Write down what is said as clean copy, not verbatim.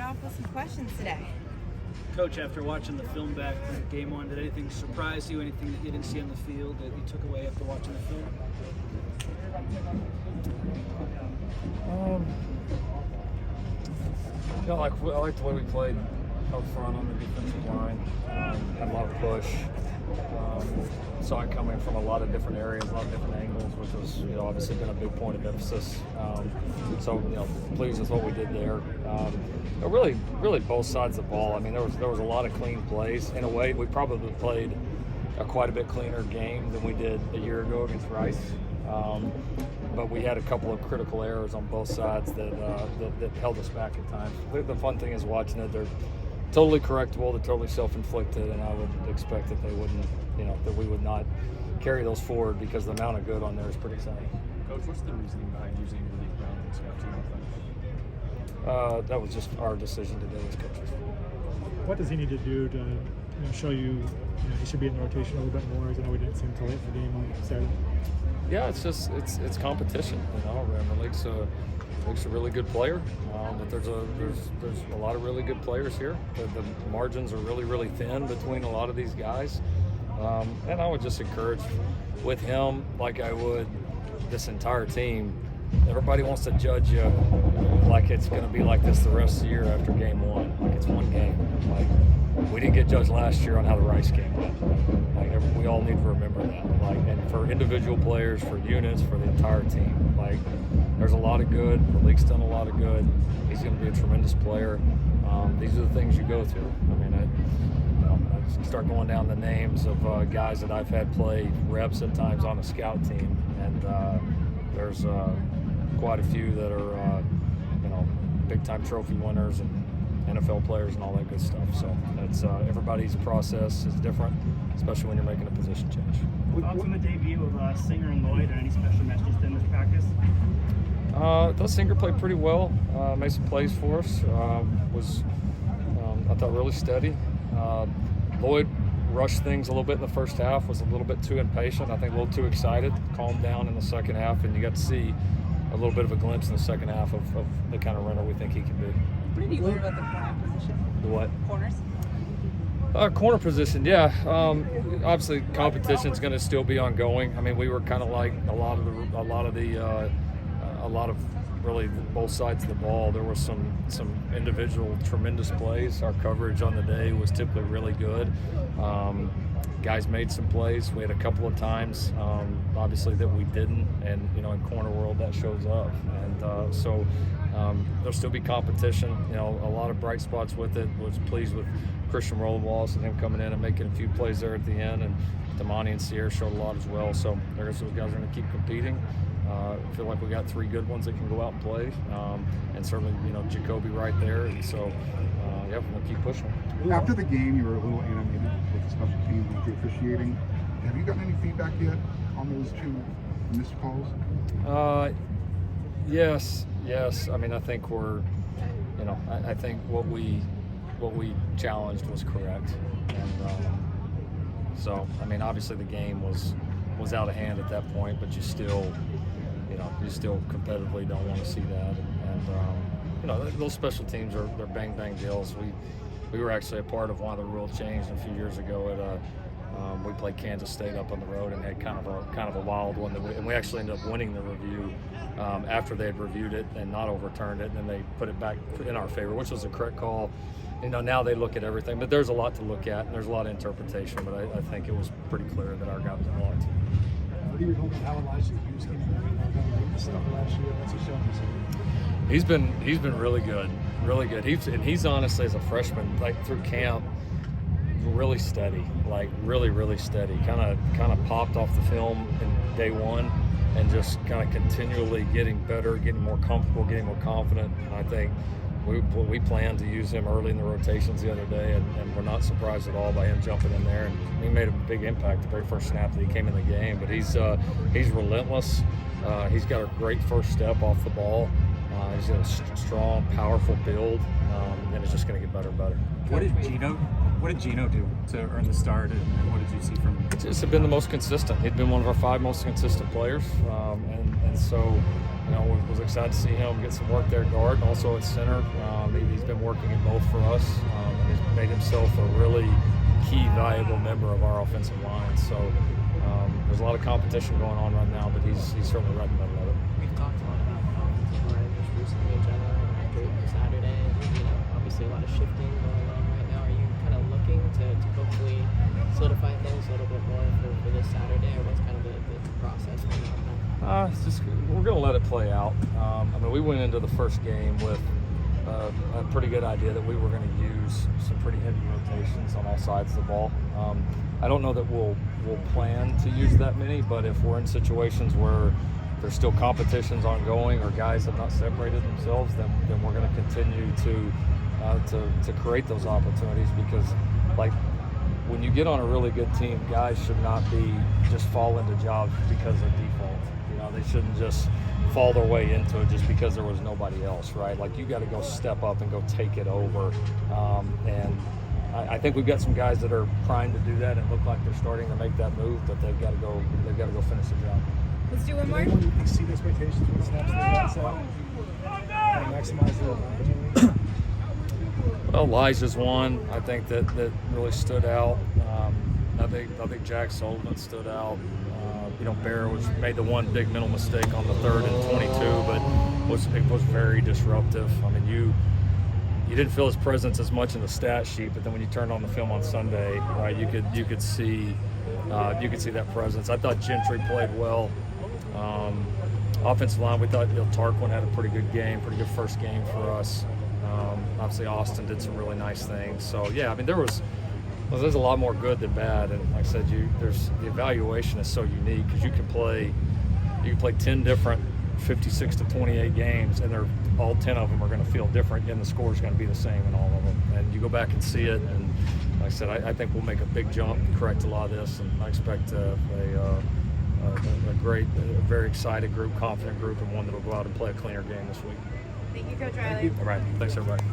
off with some questions today. Coach, after watching the film back from game one, did anything surprise you? Anything that you didn't see on the field that you took away after watching the film? I like the way we played up front on the defensive line. Had a lot of push. Saw it coming from a lot of different areas, a lot of different angles, which was obviously been a big point of emphasis. So pleased with what we did there. But really both sides of the ball. I mean, there was a lot of clean plays. In a way, we probably played a quite a bit cleaner game than we did a year ago against Rice. But we had a couple of critical errors on both sides that held us back at times. The fun thing is watching it. They're totally correctable. They're totally self-inflicted, and I would expect that they wouldn't, that we would not carry those forward because the amount of good on there is pretty exciting. Coach, what's the reasoning behind using Malik Brown and Scott? That was just our decision to do as coaches. What does he need to do to show you he should be in the rotation a little bit more? As I know we didn't see him until late in the game on Saturday. Yeah, it's competition. Malik's a really good player, but there's a lot of really good players here. The margins are really thin between a lot of these guys, and I would just encourage with him, like I would this entire team. Everybody wants to judge you like it's going to be like this the rest of the year after game one, like it's one game. Like we didn't get judged last year on how the Rice game went. We all need to remember that. And for individual players, for units, for the entire team. There's a lot of good. Malik's done a lot of good. He's going to be a tremendous player. These are the things you go through. I start going down the names of guys that I've had play reps at times on a scout team, and there's quite a few that are, big-time trophy winners and NFL players and all that good stuff. So it's everybody's process is different, especially when you're making a position change. Thoughts on the debut of Singer and Lloyd, or any special messages to them this practice? Thought Singer played pretty well. Made some plays for us. I thought really steady. Lloyd rushed things a little bit in the first half. Was a little bit too impatient. I think a little too excited. Calmed down in the second half, and you got to see a little bit of a glimpse in the second half of the kind of runner we think he can be. What did you learn about the corner position? The what? Corners? Corner position, yeah. Obviously, competition is going to still be ongoing. I mean, we were kind of like a lot of really both sides of the ball. There were some individual tremendous plays. Our coverage on the day was typically really good. Guys made some plays. We had a couple of times, obviously, that we didn't, and in corner world that shows up. And so there'll still be competition. A lot of bright spots with it. Was pleased with Christian Rollerwalls and him coming in and making a few plays there at the end, and Damani and Sierra showed a lot as well. So I guess those guys are going to keep competing. I feel like we got three good ones that can go out and play, and certainly Jacoby right there. And so we'll keep pushing. After the game, you were a little animated with the special teams and the officiating. Have you gotten any feedback yet on those two missed calls? Yes. I mean, I think we're, I think what we challenged was correct, and so I mean, obviously the game was out of hand at that point, but you still competitively don't want to see that, and those special teams they're bang deals. We were actually a part of one of the rule changes a few years ago at we played Kansas State up on the road and had kind of a wild one and we actually ended up winning the review after they had reviewed it and not overturned it, and then they put it back in our favor, which was the correct call. Now they look at everything, but there's a lot to look at and there's a lot of interpretation, but I think it was pretty clear that our guy was blocked. What do you know about how Elijah Hughes came in stuff last year? What's he showing us? He's been really good. He's honestly, as a freshman, through camp, really steady, really steady. Kind of popped off the film in day one, and just kind of continually getting better, getting more comfortable, getting more confident. And I think we planned to use him early in the rotations the other day, and we're not surprised at all by him jumping in there. And he made a big impact the very first snap that he came in the game. But he's relentless. He's got a great first step off the ball. He's got a strong, powerful build, and it's just going to get better and better. What did Gino do to earn the start, and what did you see from him? He's been the most consistent. He'd been one of our 5 most consistent players, and so was excited to see him get some work there at guard and also at center. He's been working in both for us. And he's made himself a really key, valuable member of our offensive line. So there's a lot of competition going on right now, but he's certainly right in the middle of it. We've talked a lot about offensive line just recently in general after Saturday. Obviously a lot of shifting going on right now. Are you kind of looking to hopefully solidify things a little bit more for this Saturday, or what's kind of the process right now? It's just we're going to let it play out. We went into the first game with a pretty good idea that we were going to use some pretty heavy rotations on all sides of the ball. I don't know that we'll plan to use that many, but if we're in situations where there's still competitions ongoing or guys have not separated themselves, then we're going to continue to create those opportunities, because like when you get on a really good team, guys should not be just fall into jobs because of default. They shouldn't just fall their way into it just because there was nobody else, right? Like you got to go step up and go take it over. And I think we've got some guys that are primed to do that and look like they're starting to make that move, but they've got to go finish the job. Let's do one more. Anyone exceed expectations when snaps the outside and maximize the opportunity? Well, Elijah's one, I think that really stood out. I think Jack Sullivan stood out. Bear made the one big mental mistake on the 3rd and 22, but it was very disruptive. You didn't feel his presence as much in the stat sheet, but then when you turned on the film on Sunday, right, you could see that presence. I thought Gentry played well. Offensive line, we thought Tarquin had a pretty good game, pretty good first game for us. Obviously, Austin did some really nice things. So yeah, there's a lot more good than bad, and like I said, the evaluation is so unique because you can play 10 different 56 to 28 games, and all 10 of them are going to feel different, and the score is going to be the same in all of them. And you go back and see it, and like I said, I think we'll make a big jump and correct a lot of this, and I expect a great, very excited group, confident group, and one that will go out and play a cleaner game this week. Thank you, Coach Riley. All right, thanks everybody.